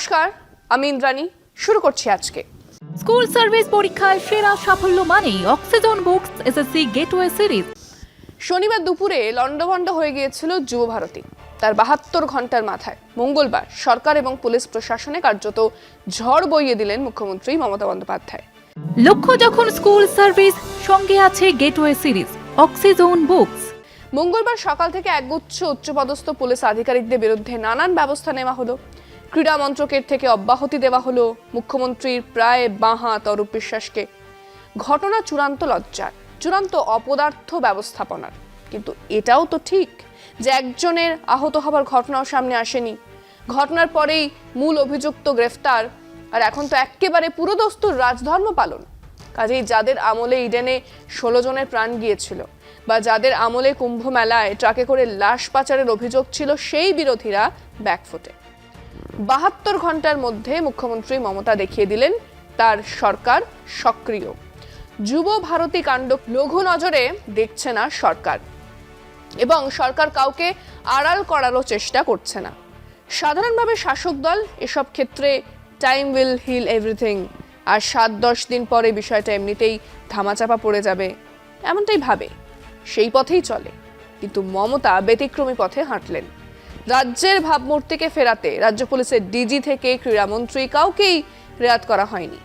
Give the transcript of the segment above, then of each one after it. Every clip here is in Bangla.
নমস্কার, আমি ইন্দ্রাণী। শুরু করছি আজকে। স্কুল সার্ভিস পরীক্ষায় সেরা সাফল্য মানেই oxygen books SSC gateway series. শনিবার দুপুরে লন্ডভন্ড হয়ে গিয়েছিল যুব ভারতী। তার ৭২ ঘন্টার মাথায় মঙ্গলবার সরকার এবং পুলিশ প্রশাসনে কার্যত ঝড় বইয়ে দিলেন মুখ্যমন্ত্রী মমতা বন্দ্যোপাধ্যায়। লক্ষ্য যখন স্কুল সার্ভিস, সঙ্গে আছে গেটওয়ে সিরিজ, অক্সিজন বুকস। মঙ্গলবার সকাল থেকে একগুচ্ছ উচ্চপদস্থ পুলিশ আধিকারিকদের বিরুদ্ধে নানান ব্যবস্থা নেওয়া হলো। ক্রীড়া মন্ত্রকের থেকে অব্যাহতি দেওয়া হলো মুখ্যমন্ত্রীর প্রায় বাঁ হাত অরূপ বিশ্বাসকে। ঘটনা চূড়ান্ত লজ্জার, চূড়ান্ত অপদার্থ ব্যবস্থাপনার। কিন্তু এটাও তো ঠিক যে একজনের আহত হবার ঘটনাও সামনে আসেনি। ঘটনার পরেই মূল অভিযুক্ত গ্রেফতার, আর এখন তো একেবারে পুরোদস্তুর রাজধর্ম পালন। কাজেই যাদের আমলে ইডেনে ১৬ জনের প্রাণ গিয়েছিল বা যাদের আমলে কুম্ভ মেলায় ট্রাকে করে লাশ পাচারের অভিযোগ ছিল, সেই বিরোধীরা ব্যাকফুটে। ৭২ ঘন্টার মধ্যে মুখ্যমন্ত্রী মমতা দেখিয়ে দিলেন তার সরকার সক্রিয়। যুব ভারতী কাণ্ড লঘু নজরে দেখছে না সরকার, এবং সরকার কাউকে আড়াল করারও চেষ্টা করছে না। সাধারণভাবে শাসক দল এসব ক্ষেত্রে টাইম উইল হিল এভরিথিং, আর ৭-১০ দিন পরে বিষয়টা এমনিতেই ধামাচাপা পড়ে যাবে, এমনটাই ভাবে, সেই পথেই চলে। কিন্তু মমতা ব্যতিক্রমী পথে হাঁটলেন। রাজ্যের ভাবমূর্তিকে ফেরাতে রাজ্য পুলিশের ডিজি থেকে ক্রীড়ামন্ত্রী কাউকেই রেয়াত করা হয়নি।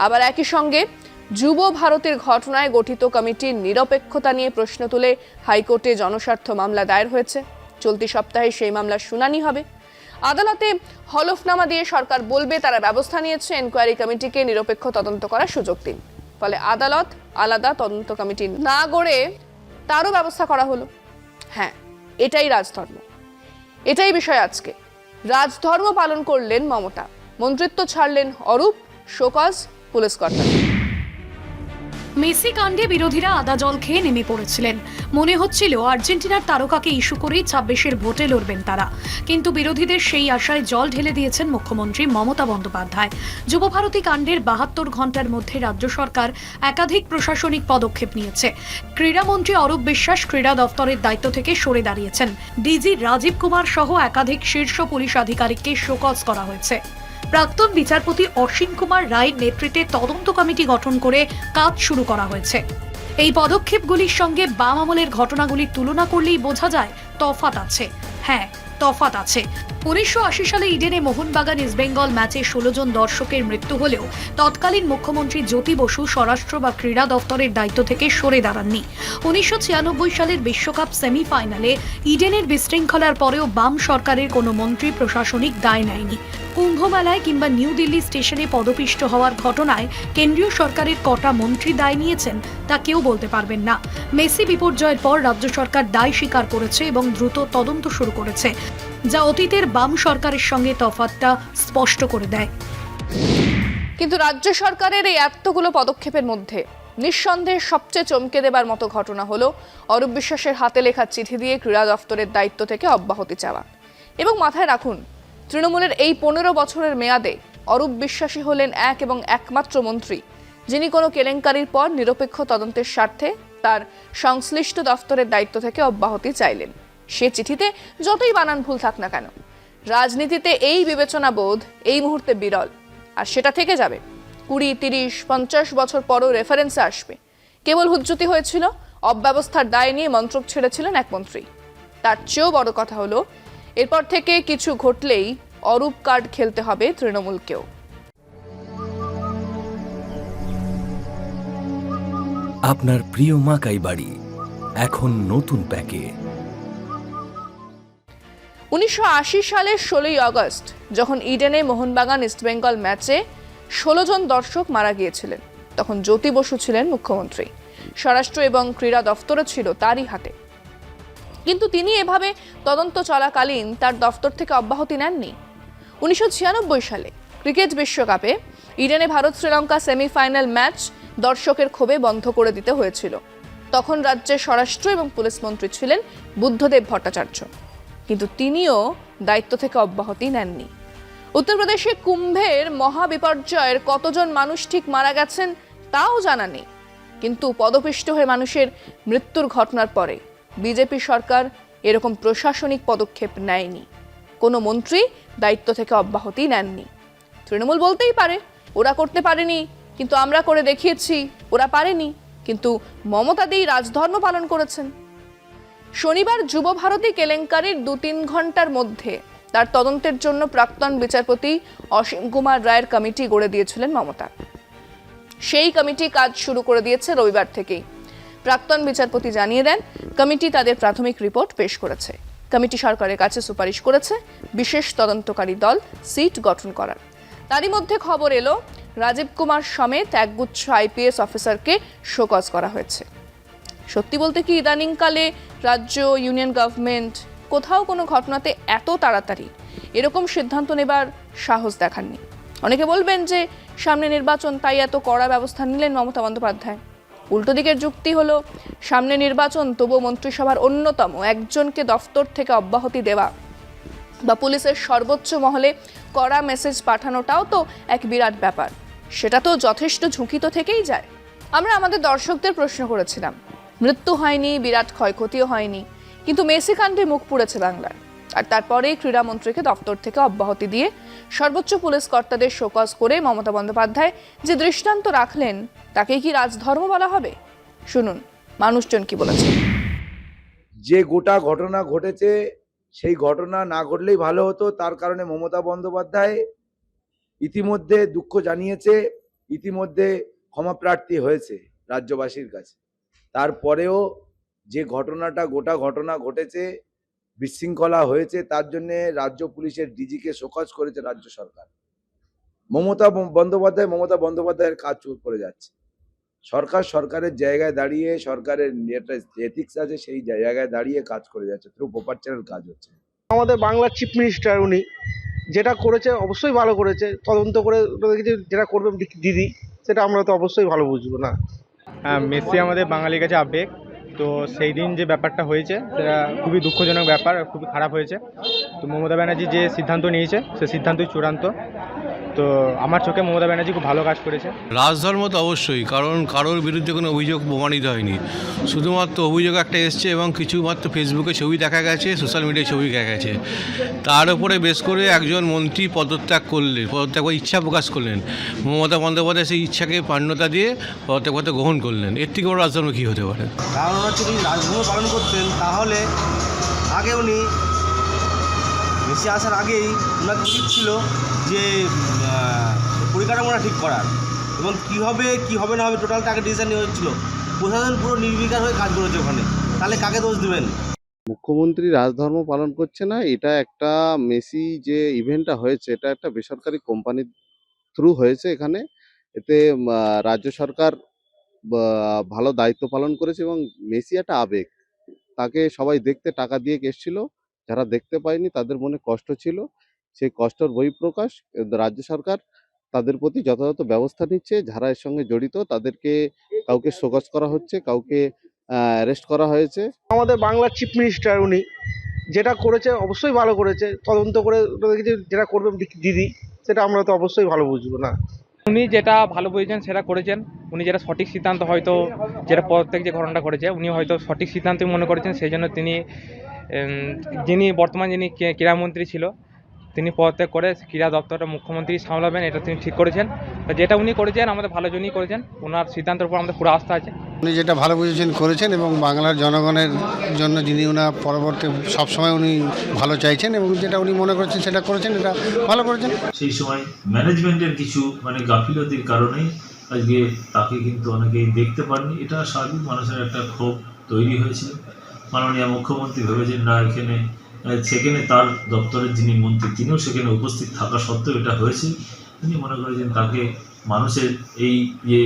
আবার একই সঙ্গে যুব ভারতের ঘটনায় গঠিত কমিটির নিরপেক্ষতা নিয়ে প্রশ্ন তুলে হাইকোর্টে জনস্বার্থ মামলা দায়ের হয়েছে। চলতি সপ্তাহে সেই মামলার শুনানি হবে। আদালতে হলফনামা দিয়ে সরকার বলবে তারা ব্যবস্থা নিয়েছে, এনকোয়ারি কমিটিকে নিরপেক্ষ তদন্ত করার সুযোগ দিন। ফলে আদালত আলাদা তদন্ত কমিটি না গড়ে তারও ব্যবস্থা করা হলো। হ্যাঁ, এটাই রাজধর্ম, এটাই বিষয় আজকে। রাজধর্ম পালন করলেন মমতা, মন্ত্রিত্ব ছাড়লেন অরূপ, শোকজ পুলিশ কর্তা। মেসি কাণ্ডে বিরোধীরা আদা জল খেয়ে নেমে পড়েছিলেন। মনে হচ্ছিল আর্জেন্টিনার তারকাকে ইস্যু করেই ২৬-এর ভোটে লড়বেন তারা। কিন্তু বিরোধীদের সেই আশায় জল ঢেলে দিয়েছেন মুখ্যমন্ত্রী মমতা বন্দ্যোপাধ্যায়। যুব ভারতী কাণ্ডের ৭২ ঘন্টার মধ্যে রাজ্য সরকার একাধিক প্রশাসনিক পদক্ষেপ নিয়েছে। ক্রীড়ামন্ত্রী অরূপ বিশ্বাস ক্রীড়া দফতরের দায়িত্ব থেকে সরে দাঁড়িয়েছেন। ডিজি রাজীব কুমার সহ একাধিক শীর্ষ পুলিশ আধিকারিককে শোকজ করা হয়েছে। প্রাক্তন বিচারপতি অসীম কুমার রায়ের নেতৃত্বে তদন্ত কমিটি গঠন করে কাজ শুরু করা হয়েছে। এই পদক্ষেপগুলির সঙ্গে বাম আমলের ঘটনাগুলির তুলনা করলেই বোঝা যায় তফাৎ আছে। হ্যাঁ, তফাৎ আছে। ১৯৮০ সালে ইডেনে মোহনবাগান ইস্টবেঙ্গল ম্যাচে ১৬ জন দর্শকের মৃত্যু হলেও তৎকালীন মুখ্যমন্ত্রী জ্যোতি বসু স্বরাষ্ট্র বা ক্রীড়া দফতরের দায়িত্ব থেকে সরে দাঁড়াননি। ১৯৯৬ সালের বিশ্বকাপ সেমিফাইনালে ইডেনের বিশৃঙ্খলার পরেও বাম সরকারের কোনো মন্ত্রী প্রশাসনিক দায় নেয়নি। কুম্ভ মেলায় কিংবা নিউ দিল্লি স্টেশনে পদপিষ্ট হওয়ার ঘটনায় কেন্দ্রীয় সরকারের কটা মন্ত্রী দায় নিয়েছেন তা কেউ বলতে পারবেন না। মেসি বিপর্যয়ের পর রাজ্য সরকার দায় স্বীকার করেছে এবং দ্রুত তদন্ত শুরু করেছে, যা অতীতের বাম সরকারের সঙ্গে তফাৎটা স্পষ্ট করে দেয়। কিন্তু রাজ্য সরকারের এই এতগুলো পদক্ষেপের মধ্যে নিঃসন্দেহে সবচেয়ে চমকে দেবার মতো ঘটনা হলো অরূপ বিশ্বাসের হাতে লেখা চিঠি দিয়ে ক্রীড়া দফতরের দায়িত্ব থেকে অব্যাহতি চাওয়া। এবং মাথায় রাখুন, তৃণমূলের এই ১৫ বছরের মেয়াদে অরূপ বিশ্বাসই হলেন এক এবং একমাত্র মন্ত্রী যিনি কোনো কেলেঙ্কারির পর নিরপেক্ষ তদন্তের স্বার্থে তার সংশ্লিষ্ট দফতরের দায়িত্ব থেকে অব্যাহতি চাইলেন। সে চিঠিতে যতই বানান ভুল থাক না কেন, রাজনীতিতে এই বিবেচনাবোধ এই মুহূর্তে বিরল, আর সেটা থেকে যাবে। ২০, ৩০, ৫০ বছর পরও রেফারেন্সে আসবে। কেবল হুজ্জতি হয়েছিল, অব্যবস্থার দায় নিয়ে মন্ত্রক ছেড়েছিলেন এক মন্ত্রী। তার চেয়েও বড় কথা হলো, এরপর থেকে কিছু ঘটলেই অরূপ কার্ড খেলতে হবে তৃণমূলকেও। আপনার প্রিয় মাকাই বাড়ি এখন নতুন প্যাকে। ১৯৮০ সালের ১৬ই আগস্ট যখন ইডেনে মোহনবাগান ইস্টবেঙ্গল ম্যাচে ১৬ জন দর্শক মারা গিয়েছিলেন, তখন জ্যোতি বসু ছিলেন মুখ্যমন্ত্রী। স্বরাষ্ট্র এবং ক্রীড়া দফতরও ছিল তারই হাতে। কিন্তু তিনি এভাবে তদন্ত চলাকালীন তার দফতর থেকে অব্যাহতি নেননি। ১৯৯৬ সালে ক্রিকেট বিশ্বকাপে ইডেনে ভারত শ্রীলঙ্কা সেমিফাইনাল ম্যাচ দর্শকের ক্ষোভে বন্ধ করে দিতে হয়েছিল। তখন রাজ্যের স্বরাষ্ট্র এবং পুলিশ মন্ত্রী ছিলেন বুদ্ধদেব ভট্টাচার্য, কিন্তু তিনিও দায়িত্ব থেকে অব্যাহতি নেননি। উত্তরপ্রদেশে কুম্ভের মহাবিপর্যয়ের কতজন মানুষ ঠিক মারা গেছেন তাও জানা নেই, কিন্তু পদপিষ্ট হয়ে মানুষের মৃত্যুর ঘটনার পরে বিজেপি সরকার এরকম প্রশাসনিক পদক্ষেপ নেয়নি। কোনো মন্ত্রী দায়িত্ব থেকে অব্যাহতি নেননি। তৃণমূল বলতেই পারে ওরা করতে পারেনি, কিন্তু আমরা করে দেখিয়েছি, ওরা পারেনি, কিন্তু মমতা দিই রাজধর্ম পালন করেছেন। শনিবার যুব ভারতী কেলেঙ্কারির 2-3 ঘন্টার মধ্যে তার তদন্তের জন্য প্রাক্তন বিচারপতি অসীম কুমার রায়ের কমিটি গড়ে দিয়েছিলেন মমতা। সেই কমিটি কাজ শুরু করে দিয়েছে রবিবার থেকেই। প্রাক্তন বিচারপতি জানিয়ে দেন, কমিটি তাদের প্রাথমিক রিপোর্ট পেশ করেছে। কমিটি সরকারের কাছে সুপারিশ করেছে বিশেষ তদন্তকারী দল সিট গঠন করার। তারই মধ্যে খবর এলো রাজীব কুমার সমেত একগুচ্ছ আইপিএস অফিসারকে শোকজ করা হয়েছে। সত্যি বলতে কি ইদানিংকালে রাজ্য ইউনিয়ন গভর্নমেন্ট কোথাও কোনো ঘটনাতে এত তাড়াতাড়ি এরকম সিদ্ধান্ত নেবার সাহস দেখাননি। অনেকে বলবেন যে সামনে নির্বাচন, তাই এত কড়া ব্যবস্থা নিলেন মমতা বন্দ্যোপাধ্যায়। উল্টো দিকের যুক্তি হলো, সামনে নির্বাচন, তবুও মন্ত্রিসভার অন্যতম একজনকে দফতর থেকে অব্যাহতি দেওয়া বা পুলিশের সর্বোচ্চ মহলে কড়া মেসেজ পাঠানোটাও তো এক বিরাট ব্যাপার। সেটা তো যথেষ্ট ঝুঁকি তো থেকেই যায়। আমরা আমাদের দর্শকদের প্রশ্ন করেছিলাম, মৃত্যু হয়নি, বিরাট ক্ষয়ক্ষতিও হয়নি, কিন্তু মেসি কাণ্ডে মুখ পুড়েছে বাংলার। আর তারপরেই ক্রীড়ামন্ত্রীকে দপ্তর থেকে অব্যাহতি দিয়ে সর্বোচ্চ পুলিশ কর্তাদের শোকজ করে মমতা বন্দ্যোপাধ্যায় যে দৃষ্টান্ত রাখলেন, তাকেই কি রাজধর্ম বলা হবে? শুনুন মানুষজন কি বলেছে। যে গোটা ঘটনা ঘটেছে সেই ঘটনা না ঘটলেই ভালো হতো, তার কারণে মমতা বন্দ্যোপাধ্যায় ইতিমধ্যে দুঃখ জানিয়েছে, ইতিমধ্যে ক্ষমা প্রার্থী হয়েছে রাজ্যবাসীর কাছে। তারপরেও যে গোটা ঘটনা ঘটেছে, বিশৃঙ্খলা হয়েছে, তার জন্যে রাজ্য পুলিশের ডিজিকে শোকজ করেছে রাজ্য সরকার। মমতা বন্দ্যোপাধ্যায়ের কাজ চুপ করে যাচ্ছে। সরকারের জায়গায় দাঁড়িয়ে, সরকারের একটা এথিক্স আছে, সেই জায়গায় দাঁড়িয়ে কাজ করে যাচ্ছে, থ্রু প্রপার চ্যানেল কাজ হচ্ছে। আমাদের বাংলার চিফ মিনিস্টার উনি যেটা করেছে অবশ্যই ভালো করেছে। তদন্ত করে যেটা করবে দিদি, সেটা আমরা তো অবশ্যই ভালো বুঝবো না। হ্যাঁ, মেসি আমাদের বাঙালির কাছে আবেগ। তো সেই দিন যে ব্যাপারটা হয়েছে সেটা খুবই দুঃখজনক ব্যাপার, খুবই খারাপ হয়েছে। তো মমতা ব্যানার্জি যে সিদ্ধান্ত নিয়েছে সে সিদ্ধান্তই চূড়ান্ত। তো আমার চোখে মমতা ব্যানার্জি খুব ভালো কাজ করেছে। রাজধর্ম তো অবশ্যই, কারণ কারোর বিরুদ্ধে কোনো অভিযোগ প্রমাণিত হয়নি, শুধুমাত্র অভিযোগ একটা এসছে এবং কিছু মাত্র ফেসবুকে ছবি দেখা গেছে, সোশ্যাল মিডিয়ায় ছবি দেখা গেছে। তার উপরে বেশ করে একজন মন্ত্রী পদত্যাগ করে ইচ্ছা প্রকাশ করলেন। মমতা বন্দ্যোপাধ্যায় সেই ইচ্ছাকে মান্যতা দিয়ে পদত্যাগপত্র গ্রহণ করলেন। এর থেকে বড় রাজধর্ম কী হতে পারে? কারণ হচ্ছে যদি রাজধর্ম পালন করতেন তাহলে আগে উনি বেশি আসার আগেই ওনার উচিত ছিল যে পরিকাঠামোটা ঠিক করার, এবং কী হবে না হবে টোটালটা আগে ডিসিশন নেওয়া হচ্ছিল। প্রশাসন পুরো নির্বিকার হয়ে কাজ করেছে ওখানে, তাহলে কাকে দোষ দেবেন? মুখ্যমন্ত্রী রাজধর্ম পালন করছে না, এটা একটা মেসি যে ইভেন্টটা হয়েছে এটা একটা বেসরকারি কোম্পানির থ্রু হয়েছে। এখানে এতে রাজ্য সরকার ভালো দায়িত্ব পালন করেছে এবং মেসি একটা আবেগ, তাকে সবাই দেখতে টাকা দিয়ে এসেছিল, যারা দেখতে পায়নি তাদের মনে কষ্ট ছিল, সেই কষ্টের বহিঃপ্রকাশ। রাজ্য সরকার তাদের প্রতি যথাযথ ব্যবস্থা নিচ্ছে। যারা এর সঙ্গে জড়িত তাদেরকে কাউকে শোকজ করা হচ্ছে, কাউকে অ্যারেস্ট করা হয়েছে। আমাদের বাংলার চিফ মিনিস্টার উনি যেটা করেছে অবশ্যই ভালো করেছে। তদন্ত করে যেটা করবে দিদি, সেটা আমরা তো অবশ্যই ভালো বুঝবো না। উনি যেটা ভালো বুঝেছেন সেটা করেছেন। উনি যেটা সঠিক সিদ্ধান্ত, হয়তো যেটা পদত্যাগ যে ঘটনাটা ঘটেছে উনি হয়তো সঠিক সিদ্ধান্তই মনে করেছেন, সেই জন্য তিনি যিনি ক্রীড়ামন্ত্রী ছিল তিনি পদত্যাগ করে ক্রীড়া দপ্তরটা মুখ্যমন্ত্রী সামলাবেন, এটা তিনি ঠিক করেছেন। যেটা উনি করেছেন আমাদের ভালোর জন্যই করেছেন, ওনার সিদ্ধান্তের উপর আমাদের পুরো আস্থা আছে। উনি যেটা ভালো বুঝেছেন করেছেন এবং বাংলার জনগণের জন্য যিনি ওনার পরবর্তী সবসময় উনি ভালো চাইছেন এবং যেটা উনি মনে করছেন সেটা করেছেন, এটা ভালো করেছেন। সেই সময় ম্যানেজমেন্টের কিছু গাফিলতির কারণেই আজকে তাকে কিন্তু অনেকেই দেখতে পাননি। এটা স্বাভাবিক, মানুষের একটা ক্ষোভ তৈরি হয়েছিল। মাননীয় মুখ্যমন্ত্রী ভেবেছেন না সেখানে তার দপ্তরের যিনি মন্ত্রী তিনিও সেখানে উপস্থিত থাকা সত্ত্বেও এটা হয়েছে। তিনি মনে করেছেন তাকে মানুষের এই যে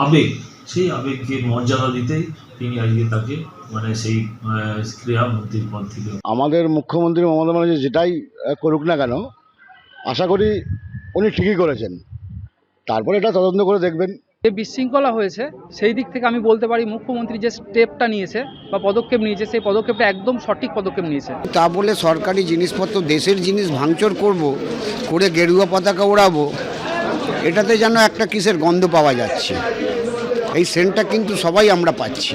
আবেগ, সেই আবেগকে মর্যাদা দিতেই তিনি আজকে তাকে সেই ক্রীড়ামন্ত্রীর পদ থেকে। আমাদের মুখ্যমন্ত্রী মমতা ব্যানার্জি যেটাই করুক না কেন, আশা করি উনি ঠিকই করেছেন। তারপরে এটা তদন্ত করে দেখবেন। যে বিশৃঙ্খলা হয়েছে সেই দিক থেকে আমি বলতে পারি মুখ্যমন্ত্রী যে স্টেপটা নিয়েছে বা পদক্ষেপ নিয়েছে, সেই পদক্ষেপটা একদম সঠিক পদক্ষেপ নিয়েছে। তা বলে সরকারি জিনিসপত্র, দেশের জিনিস ভাঙচুর করে গেরুয়া পতাকা ওড়াবো, এটাতে যেন একটা কিসের গন্ধ পাওয়া যাচ্ছে। এই সেন্টটা কিন্তু সবাই আমরা পাচ্ছি।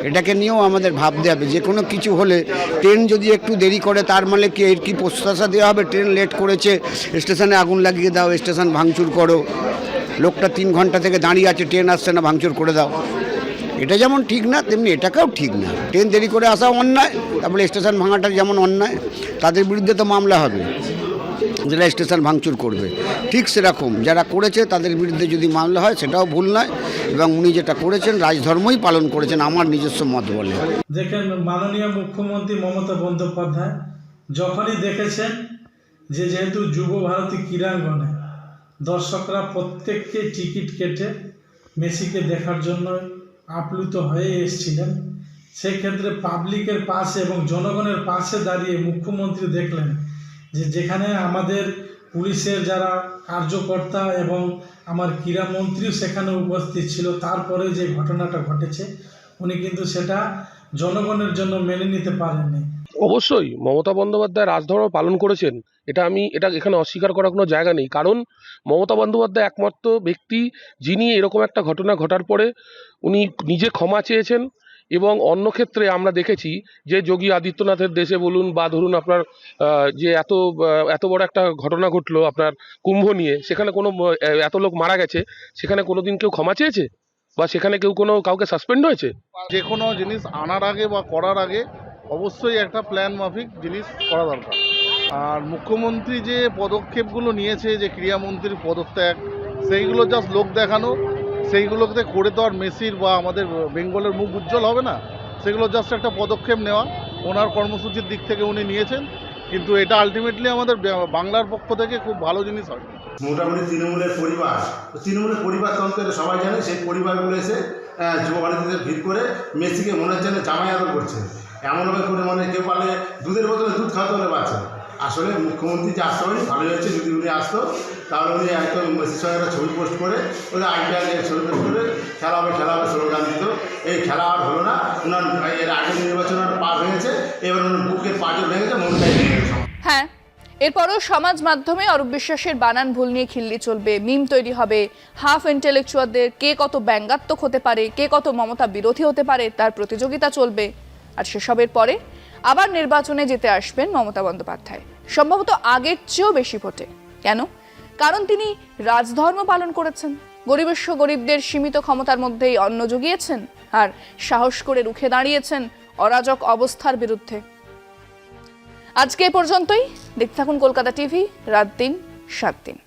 এটাকে নিয়েও আমাদের ভাবতে হবে। যে কোনো কিছু হলে ট্রেন যদি একটু দেরি করে তার মানে কি এর কি প্রত্যাশা দেওয়া হবে? ট্রেন লেট করেছে, স্টেশনে আগুন লাগিয়ে দাও, স্টেশন ভাঙচুর করো, লোকটা 3 ঘন্টা থেকে দাঁড়িয়ে আছে, ট্রেন আসছে না, ভাঙচুর করে দাও। এটা যেমন ঠিক না তেমনি এটাকেও ঠিক না। ট্রেন দেরি করে আসা অন্যায়, তারপরে স্টেশন ভাঙাটা যেমন অন্যায়, তাদের বিরুদ্ধে তো মামলা হবে যারা স্টেশন ভাঙচুর করবে। ঠিক সেরকম যারা করেছে তাদের বিরুদ্ধে যদি মামলা হয় সেটাও ভুল নয়, এবং উনি যেটা করেছেন রাজধর্মই পালন করেছেন আমার নিজস্ব মত বলে। দেখেন, মাননীয় মুখ্যমন্ত্রী মমতা বন্দ্যোপাধ্যায় যখনই দেখেছেন যে যেহেতু যুব ভারতী ক্রীড়াঙ্গনে দর্শকরা প্রত্যেককে টিকিট কেটে মেসিকে দেখার জন্য আপ্লুত হয়ে এসেছিলেন, সেক্ষেত্রে পাবলিকের পাশে এবং জনগণের পাশে দাঁড়িয়ে মুখ্যমন্ত্রী দেখলেন যে যেখানে আমাদের পুলিশের যারা কার্যকর্তা এবং আমার ক্রীড়ামন্ত্রীও সেখানে উপস্থিত ছিল, তারপরে যে ঘটনাটা ঘটেছে উনি কিন্তু সেটা জনগণের জন্য মেনে নিতে পারেননি। অবশ্যই মমতা বন্দ্যোপাধ্যায় রাজধর্ম পালন করেছেন, এটা এখানে অস্বীকার করার কোনো জায়গা নেই। কারণ মমতা বন্দ্যোপাধ্যায় একমাত্র ব্যক্তি যিনি এরকম একটা ঘটনা ঘটার পরে উনি নিজে ক্ষমা চেয়েছেন, এবং অন্য ক্ষেত্রে আমরা দেখেছি যে যোগী আদিত্যনাথের দেশে বলুন বা ধরুন আপনার যে এত বড় একটা ঘটনা ঘটলো আপনার কুম্ভ নিয়ে, সেখানে কোনো এত লোক মারা গেছে, সেখানে কোনোদিন কেউ ক্ষমা চেয়েছে বা সেখানে কাউকে সাসপেন্ড হয়েছে? যে কোনো জিনিস আনার আগে বা করার আগে অবশ্যই একটা প্ল্যান মাফিক জিনিস করা দরকার। আর মুখ্যমন্ত্রী যে পদক্ষেপগুলো নিয়েছে, যে ক্রীড়ামন্ত্রীর পদত্যাগ, সেইগুলো জাস্ট লোক দেখানো, সেইগুলোতে করে তো আর মেসির বা আমাদের বেঙ্গলের মুখ উজ্জ্বল হবে না। সেগুলো জাস্ট একটা পদক্ষেপ নেওয়া, ওনার কর্মসূচির দিক থেকে উনি নিয়েছেন, কিন্তু এটা আলটিমেটলি আমাদের বাংলার পক্ষ থেকে খুব ভালো জিনিস হয়। মোটামুটি তৃণমূলের পরিবারতন্ত্রের সবাই জানে, সেই পরিবারগুলো এসে যুবভারতীতে ভিড় করে মেসিকে মনে হচ্ছে জামাই আদর করছে, এমনভাবে করে মানে কেউ পারলে দুধের বদলে দুধ খাওয়াতে হলে বাচ্চা। আসলে মুখ্যমন্ত্রী যে আসতে পারেনি, ভালো হয়েছে যদি উনি আসতো, তাহলে উনি একদম মেসির সঙ্গে একটা ছবি পোস্ট করে ওদের আইপিএল ছবি পোস্ট করে খেলা হবে স্লোগান দিত। এই খেলা আর হলো না, ওনার এর আগের নির্বাচন পা ভেঙেছে, এবার ওনার বুকের পাঁচও ভেঙেছে, মনটাই ভেঙেছে। হ্যাঁ, এরপরও সমাজ মাধ্যমে অরূপ বিশ্বাসের বানান ভুল নিয়ে খিল্লি চলবে, মিম তৈরি হবে, হাফ ইন্টেলেকচুয়ালদের কে কত ব্যঙ্গাত্মক হতে পারে, কে কত মমতা বিরোধী হতে পারে তার প্রতিযোগিতা চলবে। আর সেসবের পরে আবার নির্বাচনে যেতে আসবেন মমতা বন্দ্যোপাধ্যায়, সম্ভবত আগের চেয়েও বেশি ভোটে। কেন? কারণ তিনি রাজধর্ম পালন করেছেন, গরিবদের সীমিত ক্ষমতার মধ্যেই অন্ন জুগিয়েছেন, আর সাহস করে রুখে দাঁড়িয়েছেন অরাজক অবস্থার বিরুদ্ধে। আজকে এ পর্যন্তই। দেখতে থাকুন কলকাতা টিভি, রাত ৩, ৭ দিন।